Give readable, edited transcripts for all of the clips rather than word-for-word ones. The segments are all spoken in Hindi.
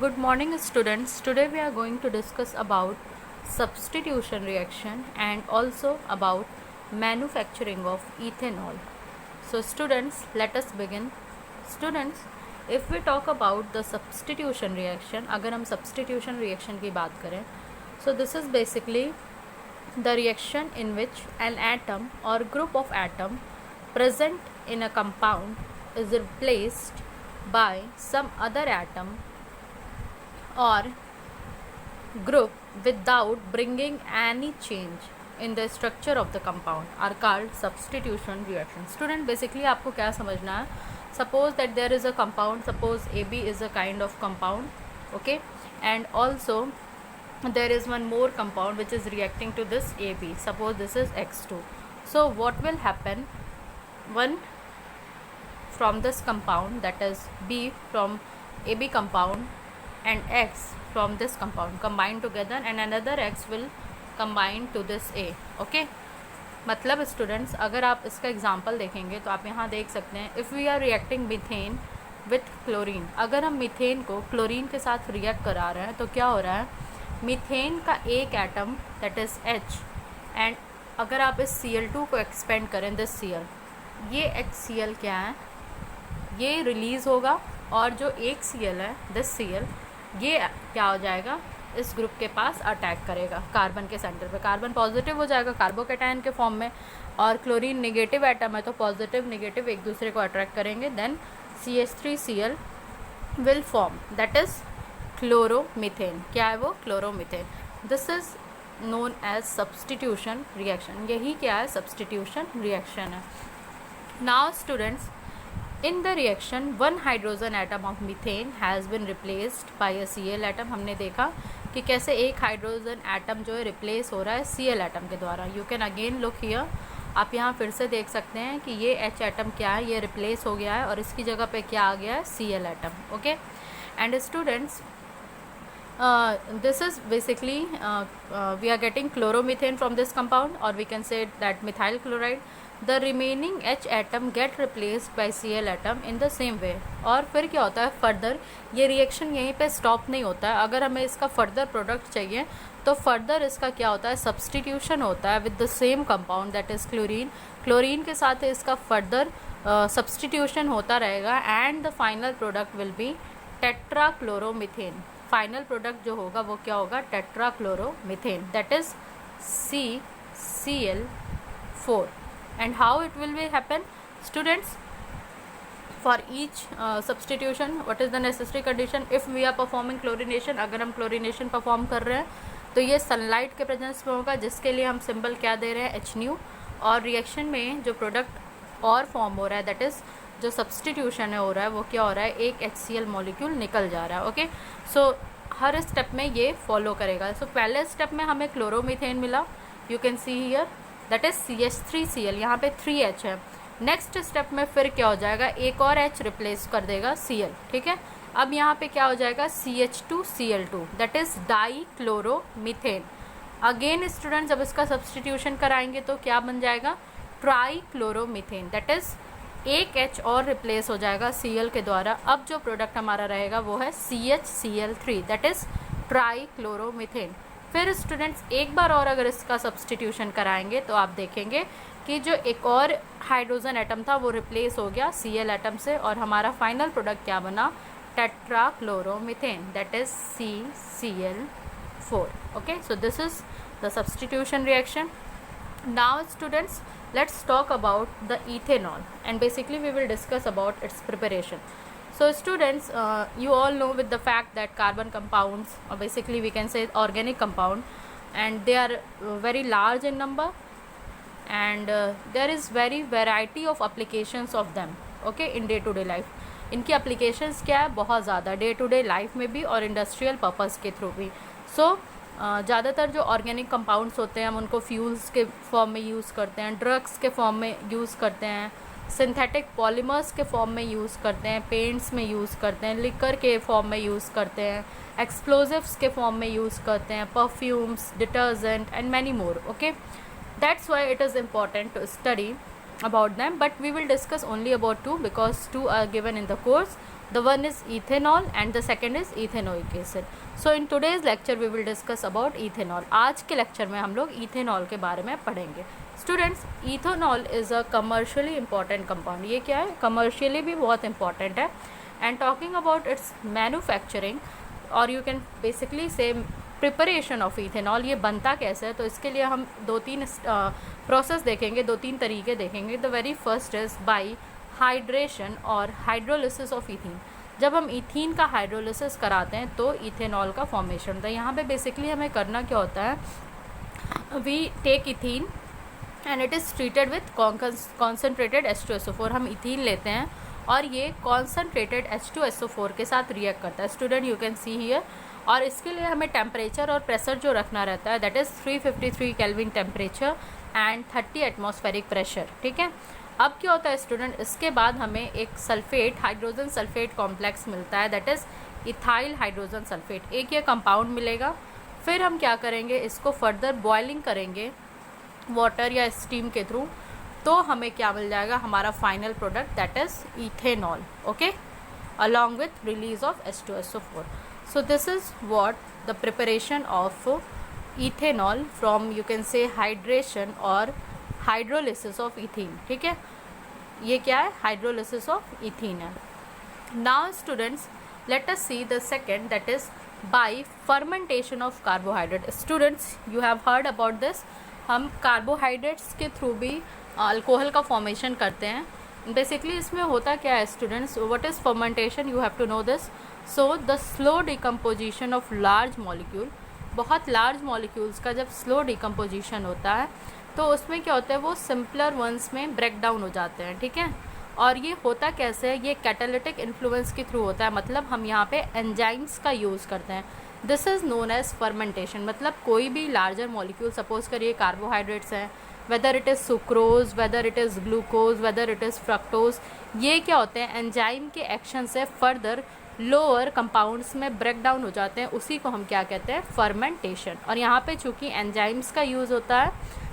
Good morning students. Today we are going to discuss about substitution reaction and also about manufacturing of ethanol. So students, let us begin. Students, if we talk about the substitution reaction, अगर हम substitution reaction की बात करें, so this is basically the reaction in which an atom or group of atom present in a compound is replaced by some other atom or group without bringing any change in the structure of the compound are called substitution reaction. Student, basically आपको क्या समझना है? Suppose that there is a compound, suppose AB is a kind of compound, okay, and also there is one more compound which is reacting to this AB. Suppose this is X2. So what will happen? One from this compound, that is B from AB compound and X from this compound combine together and another X will combine to this A. Okay, मतलब स्टूडेंट्स अगर आप इसका एग्जांपल देखेंगे तो आप यहाँ देख सकते हैं, if we are reacting methane with chlorine, अगर हम मीथेन को क्लोरीन के साथ रिएक्ट करा रहे हैं तो क्या हो रहा है, मीथेन का एक atom that is H, and अगर आप इस Cl2 को एक्सपेंड करें दिस Cl, ये HCl क्या है, ये रिलीज़ होगा और जो एक Cl है दिस Cl, ये क्या हो जाएगा, इस ग्रुप के पास अटैक करेगा कार्बन के सेंटर पे, कार्बन पॉजिटिव हो जाएगा कार्बोकैटायन के फॉर्म में और क्लोरीन नेगेटिव एटम है तो पॉजिटिव नेगेटिव एक दूसरे को अट्रैक्ट करेंगे, then CH3Cl will form, that is chloromethane. क्या है वो, chloromethane. This is known as substitution reaction. यही क्या है, सब्सटीट्यूशन रिएक्शन है. Now students, in the reaction one hydrogen atom of methane has been replaced by a Cl atom. हमने देखा कि कैसे एक हाइड्रोजन एटम जो है रिप्लेस हो रहा है Cl एटम के द्वारा. You can again look here, आप यहाँ फिर से देख सकते हैं कि ये H एटम क्या है, ये रिप्लेस हो गया है और इसकी जगह पे क्या आ गया है, Cl atom. Okay, and students this is basically we are getting chloromethane from this compound, or we can say that methyl chloride. The remaining H atom get replaced by Cl atom in the same way. और फिर क्या होता है, फर्दर ये रिएक्शन यहीं पे स्टॉप नहीं होता है. अगर हमें इसका फर्दर प्रोडक्ट चाहिए तो फर्दर इसका क्या होता है, सब्सटीट्यूशन होता है with the same compound that is chlorine. Chlorine के साथ इसका फर्दर सब्सटीट्यूशन होता रहेगा and the final product will be tetrachloromethane. Final product जो होगा वो क्या होगा, tetrachloromethane, that is CCl4. and how it will be happen, students? For each substitution, what is the necessary condition? if we are performing chlorination, अगर हम chlorination perform कर रहे हैं तो ये सनलाइट के प्रेजेंस में होगा, जिसके लिए हम सिंबल क्या दे रहे हैं, H nu. और रिएक्शन में जो प्रोडक्ट और फॉर्म हो रहा है, दैट इज़ जो सब्सटीट्यूशन है हो रहा है, वो क्या हो रहा है, एक HCl मॉलिक्यूल निकल जा रहा है. ओके, सो हर स्टेप में ये फॉलो करेगा. सो पहले स्टेप में हमें क्लोरोमीथेन मिला, you can see here, that is CH3Cl, यहाँ पे 3H है. नेक्स्ट स्टेप में फिर क्या हो जाएगा, एक और H रिप्लेस कर देगा Cl. ठीक है, अब यहाँ पे क्या हो जाएगा, CH2Cl2, that is dichloromethane. Again student, जब इसका सब्सटीट्यूशन कराएंगे तो क्या बन जाएगा, ट्राई क्लोरोमीथेन, दैट इज एक H और रिप्लेस हो जाएगा Cl के द्वारा. अब जो प्रोडक्ट हमारा रहेगा वो है CHCl3, that is try chloromethane. फिर स्टूडेंट्स एक बार और अगर इसका सब्सटीट्यूशन कराएंगे तो आप देखेंगे कि जो एक और हाइड्रोजन एटम था वो रिप्लेस हो गया Cl एटम से और हमारा फाइनल प्रोडक्ट क्या बना, tetrachloromethane, that is CCl4. Okay, so this is the substitution reaction. Now students, let's talk about the ethanol, and basically we will discuss about its preparation. So students, you all know with the fact that carbon compounds, or basically we can say organic compound, and they are very large in number, and there is very variety of applications of them, okay, in day to day life. इनकी applications क्या है, बहुत ज़्यादा, डे टू डे लाइफ में भी और इंडस्ट्रियल पर्पज़ के थ्रू भी. सो ज़्यादातर जो ऑर्गेनिक कंपाउंड्स होते हैं हम उनको फ्यूल्स के फॉर्म में यूज़ करते हैं, ड्रग्स के फॉर्म में यूज़ करते हैं, सिंथेटिक पॉलीमर्स के फॉर्म में यूज़ करते हैं, पेंट्स में यूज़ करते हैं, लिकर के फॉर्म में यूज़ करते हैं, एक्सप्लोजिव्स के फॉर्म में यूज़ करते हैं, perfumes, detergent and many more. Okay, that's why it is important to study about them, but we will discuss only about two because two are given in the course. The one is ethanol and the second is ethanoic acid. So in today's lecture we will discuss about ethanol. आज के लेक्चर में हम लोग इथेनॉल के बारे में पढ़ेंगे. Students, ethanol is a commercially important compound. ये क्या है? कमर्शियली भी बहुत इंपॉर्टेंट है. And talking about it's manufacturing और यू कैन बेसिकली से प्रिपरेशन ऑफ इथेनॉल, ये बनता कैसे है, तो इसके लिए हम 2-3 प्रोसेस देखेंगे, 2-3 तरीके देखेंगे. The very first is by hydration और हाइड्रोलिसिस ऑफ इथीन. जब हम इथीन का हाइड्रोलिसिस कराते हैं तो इथेनॉल का फॉर्मेशन होता है. यहाँ पे बेसिकली हमें करना क्या होता है, we take ethene and it is treated with concentrated H2SO4. हम इथीन लेते हैं और ये कॉन्सेंट्रेटेड H2SO4 के साथ रिएक्ट करता है. Student, you can see here. और इसके लिए हमें टेम्परेचर और प्रेशर जो रखना रहता है, that is 353 kelvin temperature and 30 atmospheric pressure. ठीक है. अब क्या होता है स्टूडेंट, इसके बाद हमें एक सल्फेट, हाइड्रोजन सल्फेट कॉम्प्लेक्स मिलता है, that is ethyl hydrogen sulphate. एक ये कंपाउंड मिलेगा. फिर हम क्या करेंगे, इसको फर्दर बॉइलिंग करेंगे वाटर या स्टीम के थ्रू, तो हमें क्या मिल जाएगा, हमारा final product, that is ethanol. Okay, along with release of H2SO4. So this is what the preparation of ethanol from, you can से, हाइड्रेशन और हाइड्रोलिसिस ऑफ इथीन. ठीक है, ये क्या है, हाइड्रोलिसिस ऑफ इथीन है. Now students, let us see the second, that is by fermentation of carbohydrate. Students, you have heard about this. हम कार्बोहाइड्रेट्स के थ्रू भी अल्कोहल का फॉर्मेशन करते हैं. बेसिकली इसमें होता क्या है students, what is fermentation, you have to know this. So the slow decomposition of large molecule. बहुत लार्ज मॉलिक्यूल्स का जब स्लो डिकम्पोजिशन होता है तो उसमें क्या होता है, वो सिंपलर वंस में ब्रेक डाउन हो जाते हैं. ठीक है. और ये होता कैसे है, ये कैटालिटिक इन्फ्लुएंस के थ्रू होता है. मतलब हम यहाँ पे एंजाइम्स का यूज़ करते हैं. This is known as fermentation. मतलब कोई भी लार्जर मॉलिक्यूल, सपोज करिए कार्बोहाइड्रेट्स हैं, whether it is sucrose, whether it is glucose, whether it is fructose, ये क्या होते हैं, एंजाइम के एक्शन से फर्दर लोअर कंपाउंड्स में ब्रेक डाउन हो जाते हैं. उसी को हम क्या कहते हैं, फर्मेंटेशन. और यहाँ पे चूँकि एंजाइम्स का यूज़ होता है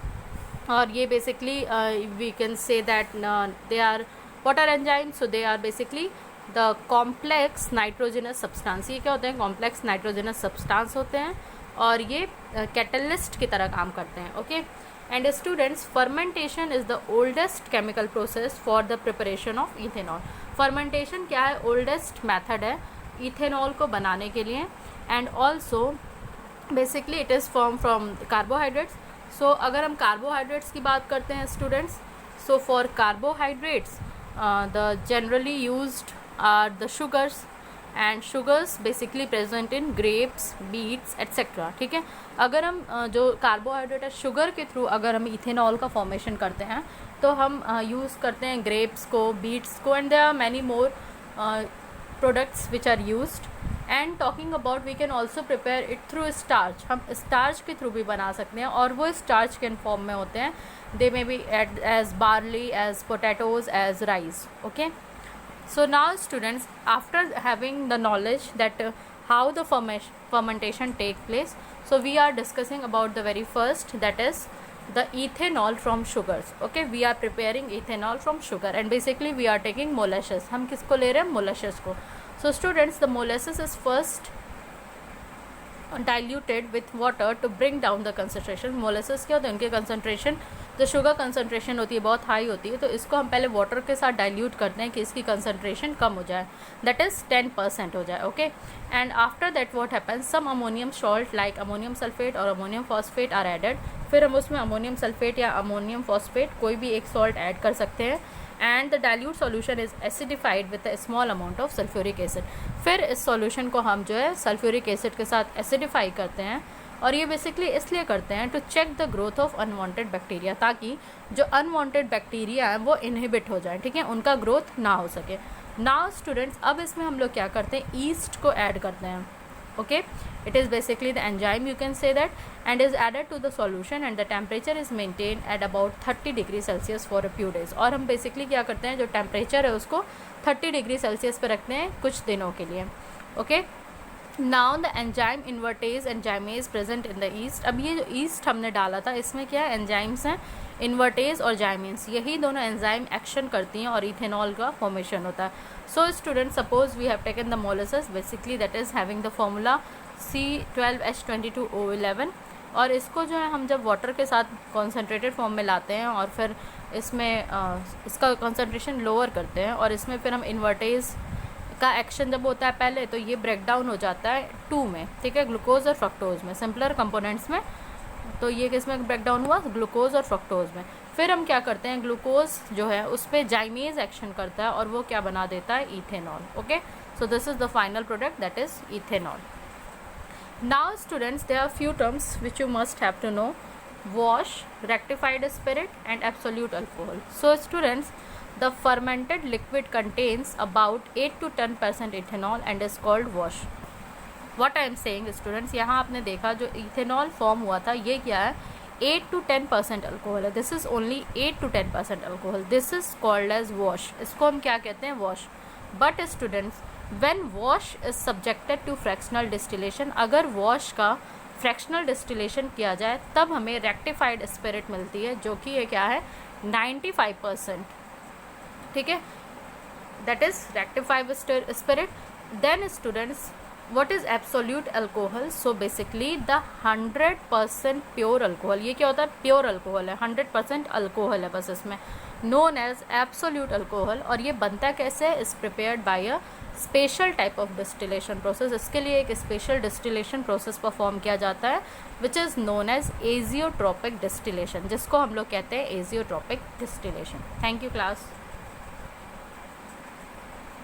और ये basically we can say that they are, what are enzymes, so they are basically the complex nitrogenous substance. ये क्या होते हैं, कॉम्प्लेक्स नाइट्रोजनस सब्सटेंस होते हैं और ये कैटलिस्ट की तरह काम करते हैं. Okay. And students, fermentation is the oldest chemical process for the preparation of ethanol. Fermentation क्या है, ओल्डेस्ट मेथड है इथेनॉल को बनाने के लिए. And also basically it is form from carbohydrates. So अगर हम कार्बोहाइड्रेट्स की बात करते हैं students, so for carbohydrates the generally used are the sugars, and sugars basically present in grapes, beets etcetera. ठीक है. अगर हम जो कार्बोहाइड्रेट है, शुगर के थ्रू अगर हम इथेनॉल का फॉर्मेशन करते हैं तो हम यूज़ करते हैं ग्रेप्स को, बीट्स को, and there are many more products which are used. And talking about, we can also prepare it through starch. हम स्टार्च के थ्रू भी बना सकते हैं और वो स्टार्च के फॉर्म में होते हैं. They may be as barley, as potatoes, as rice. Okay. So now students, after having the knowledge that how the fermentation take place, so we are discussing about the very first, that is the ethanol from sugars. Okay, we are preparing ethanol from sugar and basically we are taking molasses. हम किसको ले रहे हैं, molasses को. So students, the molasses is first diluted with water to bring down the concentration. molasses क्या होते हैं, उनके concentration, जो शुगर कंसनट्रेशन होती है बहुत हाई होती है, तो इसको हम पहले वाटर के साथ डाइल्यूट करते हैं कि इसकी कंसनट्रेशन कम हो जाए, दैट इज़ 10% हो जाए. Okay. And after that what happens, some ammonium salt like ammonium sulphate और अमोनियम फॉस्फेट आर एडेड. फिर हम उसमें अमोनियम सल्फेट या अमोनियम फॉस्फेट कोई भी एक सॉल्ट ऐड कर सकते हैं. And the dilute solution is acidified with a small amount of sulphuric acid. फिर इस सॉल्यूशन को हम जो है सल्फ्यूरिक एसिड के साथ एसिडिफाई करते हैं. और ये बेसिकली इसलिए करते हैं to check the growth of unwanted bacteria, ताकि जो अनवांटेड बैक्टीरिया हैं वो इनहिबिट हो जाए. ठीक है, उनका ग्रोथ ना हो सके. नाउ स्टूडेंट्स, अब इसमें हम लोग क्या करते हैं, ईस्ट को ऐड करते हैं. Okay. It is basically the enzyme, you can say that, and is added to the solution and the temperature is maintain at about 30 degree Celsius for a few days. और हम बेसिकली क्या करते हैं, जो टेम्परेचर है उसको 30 डिग्री सेल्सियस पर रखते हैं कुछ दिनों के लिए. Okay. Now the enzyme invertase enzymes present in the yeast. अब ये जो ईस्ट हमने डाला था इसमें क्या है, एंजाइम्स हैं, इन्वर्टेज और जाइमिन्स, यही दोनों एंजाइम एक्शन करती हैं और इथेनॉल का फॉर्मेशन होता है। So student suppose we have taken the molasses basically that is having the formula C12H22O11, और इसको जो है हम जब वाटर के साथ कॉन्सेंट्रेटेड फॉर्म में लाते हैं और फिर इसमें इसका कॉन्सेंट्रेशन लोअर करते हैं और इसमें फिर हम इन्वर्टेज का एक्शन जब होता है पहले तो ये ब्रेक डाउन हो जाता है 2 में, ठीक है, ग्लूकोज और फ्रक्टोज में, सिंपलर कंपोनेंट्स में। तो ये किसमें ब्रेक डाउन हुआ, ग्लूकोज और फ्रक्टोज में। फिर हम क्या करते हैं, ग्लूकोज जो है उस पर जाइमेज एक्शन करता है और वो क्या बना देता है, ethanol. Okay, so this is the final product that is ethanol. Now students there are few terms which you must have to know, wash, rectified spirit and absolute alcohol. So students, the fermented liquid contains about 8 to 10% ethanol and is called wash. What I am saying students, यहाँ आपने देखा जो इथेनॉल फॉर्म हुआ था ये क्या है, 8 to 10% अल्कोहल है, this is only 8 to 10% alcohol, this is called as wash. इसको हम क्या कहते हैं, wash. But students when wash is subjected to fractional distillation, अगर वॉश का फ्रैक्शनल डिस्टिलेशन किया जाए तब हमें रेक्टिफाइड स्पिरिट मिलती है जो कि ये क्या है, 95%, ठीक है, that is rectified spirit. Then students what is absolute alcohol? So basically the 100% pure alcohol, ये क्या होता है, प्योर अल्कोहल है, 100% अल्कोहल है बस इसमें, known as absolute alcohol। और ये बनता कैसे है, is prepared by a special type of distillation process. इसके लिए एक स्पेशल डिस्टिलेशन प्रोसेस परफॉर्म किया जाता है which is known as azeotropic distillation, जिसको हम लोग कहते हैं azeotropic distillation. Thank you class.